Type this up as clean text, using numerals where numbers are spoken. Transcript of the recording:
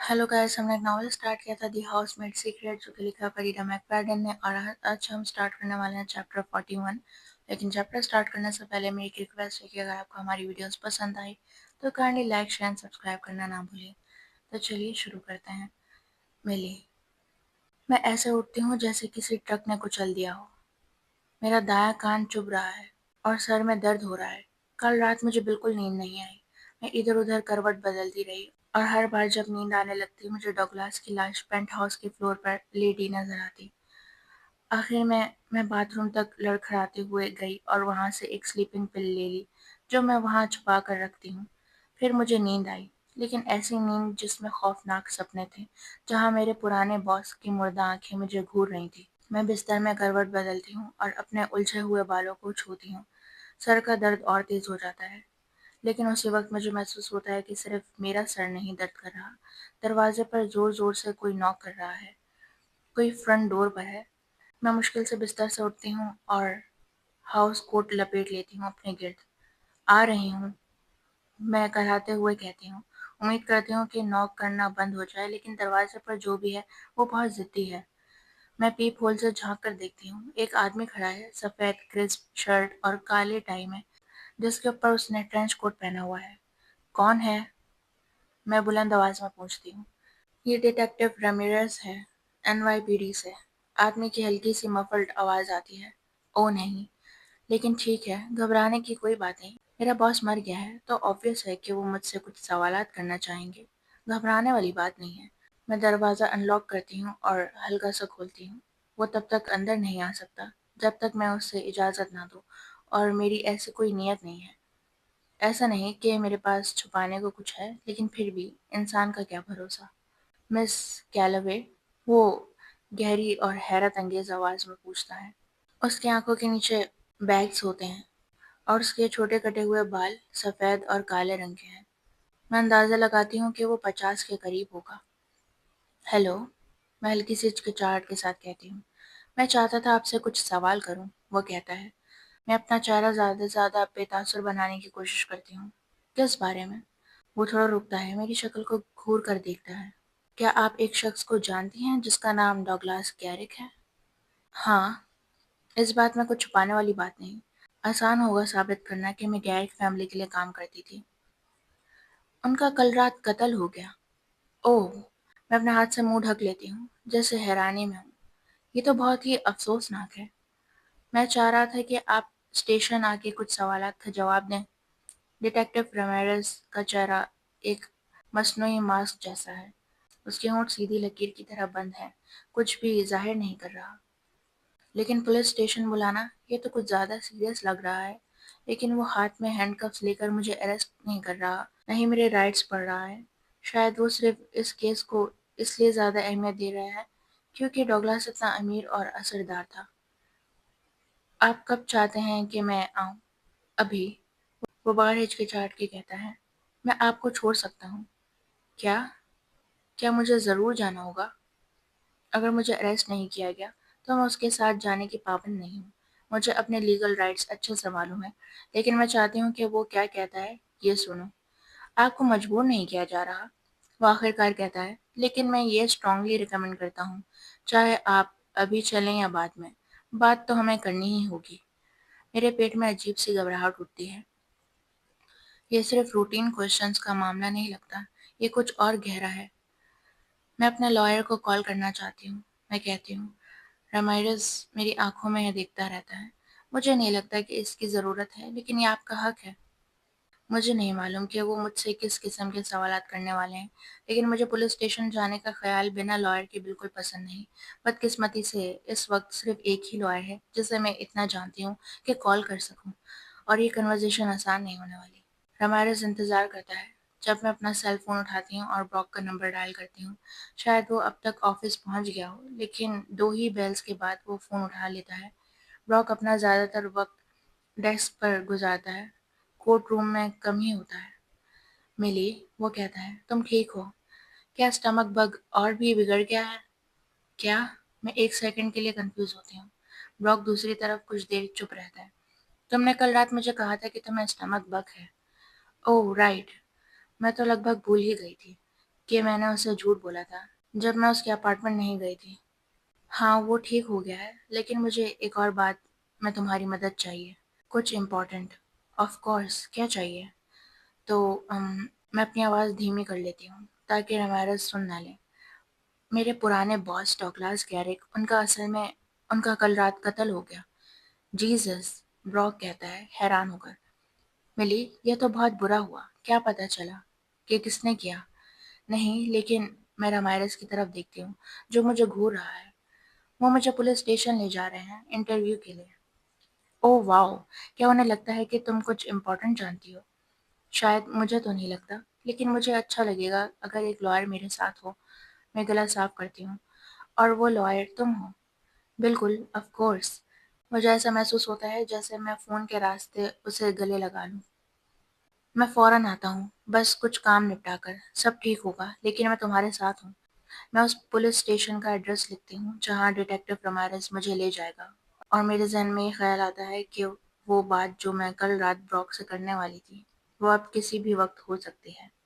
Hello guys, हमने एक novel start किया था दी हाउसमेड सीक्रेट जो कि लिखा है फरीदा मैकफाडन ने। और आज हम स्टार्ट करने वाले हैं चैप्टर 41। लेकिन चैप्टर स्टार्ट करने से पहले मेरी एक रिक्वेस्ट है कि अगर आपको हमारी वीडियोस पसंद आई तो kindly like share and subscribe करना ना भूलिए। तो चलिए शुरू करते हैं। मिली। मैं ऐसे उठती हूँ जैसे किसी ट्रक ने कुचल दिया हो। मेरा दायां कान चुभ रहा है और सर में दर्द हो रहा है। कल रात मुझे बिल्कुल नींद नहीं आई। मैं इधर उधर करवट बदलती रही और हर बार जब नींद आने लगती मुझे डगलास की लाश पेंट हाउस के फ्लोर पर लेटी नजर आती। आखिर में मैं बाथरूम तक लड़खड़ाते हुए गई और वहां से एक स्लीपिंग पिल ले ली जो मैं वहां छुपा कर रखती हूँ। फिर मुझे नींद आई, लेकिन ऐसी नींद जिसमें खौफनाक सपने थे, जहाँ मेरे पुराने बॉस की मुर्दा आंखें मुझे घूर रही थी। मैं बिस्तर में करवट बदलती हूँ और अपने उलझे हुए बालों को छूती हूँ। सर का दर्द और तेज हो जाता है, लेकिन उसी वक्त मुझे महसूस होता है कि सिर्फ मेरा सर नहीं दर्द कर रहा। दरवाजे पर जोर जोर से कोई नॉक कर रहा है। कोई फ्रंट डोर पर है। मैं मुश्किल से बिस्तर से उठती हूँ और हाउस कोट लपेट लेती हूँ अपने गिर्द। आ रही हूँ, मैं कराते हुए कहती हूँ। उम्मीद करती हूँ कि नॉक करना बंद हो जाए, लेकिन दरवाजे पर जो भी है वो बहुत जिद्दी है। मैं पीप होल से झांक कर देखती हूँ। एक आदमी खड़ा है, सफेद क्रिस्प शर्ट और काले टाई में, जिसके ऊपर उसने ट्रेंच कोट पहना हुआ है। कौन है? मैं बुलंद आवाज में पूछती हूँ। ये डिटेक्टिव रमीरेज है, एनवाईपीडी से। आदमी की हल्की सी मफल्ड आवाज आती है। ओ नहीं, लेकिन ठीक है, घबराने की कोई बात नहीं। मेरा बॉस मर गया है तो ऑब्वियस है कि वो मुझसे कुछ सवालात करना चाहेंगे। घबराने वाली बात नहीं है। मैं दरवाज़ा अनलॉक करती हूँ और हल्का सा खोलती हूँ। वो तब तक अंदर नहीं आ सकता जब तक मैं उससे इजाज़त ना दूँ, और मेरी ऐसी कोई नीयत नहीं है। ऐसा नहीं कि मेरे पास छुपाने को कुछ है, लेकिन फिर भी इंसान का क्या भरोसा। मिस कैलवे, वो गहरी और हैरत अंगेज आवाज में पूछता है। उसकी आंखों के नीचे बैग्स होते हैं और उसके छोटे कटे हुए बाल सफेद और काले रंग के हैं। मैं अंदाजा लगाती हूँ कि वो 50 के करीब होगा। हेलो, मैं हल्की सी हिचकिचाहट के साथ कहती हूँ। मैं चाहता था आपसे कुछ सवाल करूँ, वो कहता है। मैं अपना चेहरा ज्यादा से ज्यादा बेतासुर बनाने की कोशिश करती हूँ। किस बारे में? वो थोड़ा रुकता है, मेरी शक्ल को घूर कर देखता है। क्या आप एक शख्स को जानती हैं जिसका नाम डॉगलास गैरिक है? हाँ, इस बात में कुछ छुपाने वाली बात नहीं। आसान होगा साबित करना कि मैं गैरिक फैमिली के लिए काम करती थी। उनका कल रात कत्ल हो गया। ओह! मैं अपने हाथ से मुंह ढक लेती हूँ, जैसे हैरानी में हूँ। ये तो बहुत ही अफसोसनाक है। मैं चाह रहा था कि आप स्टेशन आके कुछ सवालात का जवाब दें। डिटेक्टिव रमीरेज का चेहरा एक मस्नूई मास्क जैसा है। उसके होंठ सीधी लकीर की तरह बंद हैं, कुछ भी जाहिर नहीं कर रहा। लेकिन पुलिस स्टेशन बुलाना, ये तो कुछ ज्यादा सीरियस लग रहा है। लेकिन वो हाथ में हैंडकफ्स लेकर मुझे अरेस्ट नहीं कर रहा, न ही मेरे राइट्स पढ़ रहा है। शायद वो सिर्फ इस केस को इसलिए ज्यादा अहमियत दे रहा है क्योंकि डॉगलास इतना अमीर और असरदार था। आप कब चाहते हैं कि मैं आऊं? अभी, वो बगैर हिचकिचाहट के कहता है। मैं आपको छोड़ सकता हूँ। क्या? क्या मुझे जरूर जाना होगा? अगर मुझे अरेस्ट नहीं किया गया तो मैं उसके साथ जाने की पाबंद नहीं हूँ। मुझे अपने लीगल राइट्स अच्छे से मालूम है, लेकिन मैं चाहती हूँ कि वो क्या कहता है ये सुनो। आपको मजबूर नहीं किया जा रहा, वो आखिरकार कहता है, लेकिन मैं ये स्ट्रांगली रिकमेंड करता हूँ, चाहे आप अभी चलें या बाद में, बात तो हमें करनी ही होगी। मेरे पेट में अजीब सी घबराहट उठती है। ये सिर्फ रूटीन क्वेश्चंस का मामला नहीं लगता, ये कुछ और गहरा है। मैं अपने लॉयर को कॉल करना चाहती हूँ, मैं कहती हूँ। रामायरस मेरी आंखों में यह देखता रहता है। मुझे नहीं लगता कि इसकी ज़रूरत है, लेकिन ये आपका हक है। मुझे नहीं मालूम कि वो मुझसे किस किस्म के सवालात करने वाले हैं, लेकिन मुझे पुलिस स्टेशन जाने का ख्याल बिना लॉयर के बिल्कुल पसंद नहीं। बदकिस्मती से इस वक्त सिर्फ एक ही लॉयर है जिसे मैं इतना जानती हूँ कि कॉल कर सकूँ, और ये कन्वर्सेशन आसान नहीं होने वाली। रामायरस इंतज़ार करता है। जब मैं अपना सेल फोन उठाती हूँ और ब्रॉक का नंबर डायल करती हूँ, शायद वो अब तक ऑफिस पहुँच गया हो, लेकिन दो ही बेल्स के बाद वो फ़ोन उठा लेता है। ब्रॉक अपना ज़्यादातर वक्त डेस्क पर गुजारता है, कोर्ट रूम में कम ही होता है। मिली, वो कहता है, तुम ठीक हो? क्या स्टमक बग और भी बिगड़ गया है? क्या? मैं एक सेकंड के लिए कंफ्यूज होती हूँ। ब्रॉक दूसरी तरफ कुछ देर चुप रहता है। तुमने कल रात मुझे कहा था कि तुम्हें स्टमक बग है। ओह राइट, मैं तो लगभग भूल ही गई थी। کہ میں نے اسے جھوٹ بولا تھا جب میں اس کے اپارٹمنٹ نہیں گئی تھی۔ ہاں وہ ٹھیک ہو گیا ہے، لیکن مجھے ایک اور بات میں تمہاری مدد چاہیے، کچھ امپورٹنٹ۔ آف کورس، کیا چاہیے؟ تو میں اپنی آواز دھیمی کر لیتی ہوں تاکہ رمیرز سن نہ لیں۔ میرے پرانے باس ڈاگلاس گیرک، ان کا کل رات قتل ہو گیا۔ جیزس، براک کہتا ہے حیران ہو کر۔ ملی، یہ تو بہت برا ہوا۔ کیا پتہ چلا کہ کس نے کیا؟ نہیں، لیکن میں رمیرز کی طرف دیکھتی ہوں جو مجھے گھور رہا ہے۔ وہ مجھے پولیس اسٹیشن لے جا رہے ہیں انٹرویو کے لیے۔ اوہ واو، کیا انہیں لگتا ہے کہ تم کچھ امپورٹنٹ جانتی ہو؟ شاید، مجھے تو نہیں لگتا، لیکن مجھے اچھا لگے گا اگر ایک لائر میرے ساتھ ہو۔ میں گلا صاف کرتی ہوں۔ اور وہ لائر تم ہو؟ بالکل، آف کورس۔ مجھے ایسا محسوس ہوتا ہے جیسے میں فون کے راستے اسے گلے لگا لوں۔ میں فوراً آتا ہوں، بس کچھ کام نپٹا کر۔ سب ٹھیک ہوگا، لیکن میں تمہارے ساتھ ہوں۔ میں اس پولیس اسٹیشن کا ایڈریس لکھتی ہوں جہاں ڈیٹیکٹو رمیرز مجھے لے جائے گا، اور میرے ذہن میں یہ خیال آتا ہے کہ وہ بات جو میں کل رات براک سے کرنے والی تھی، وہ اب کسی بھی وقت ہو سکتی ہے۔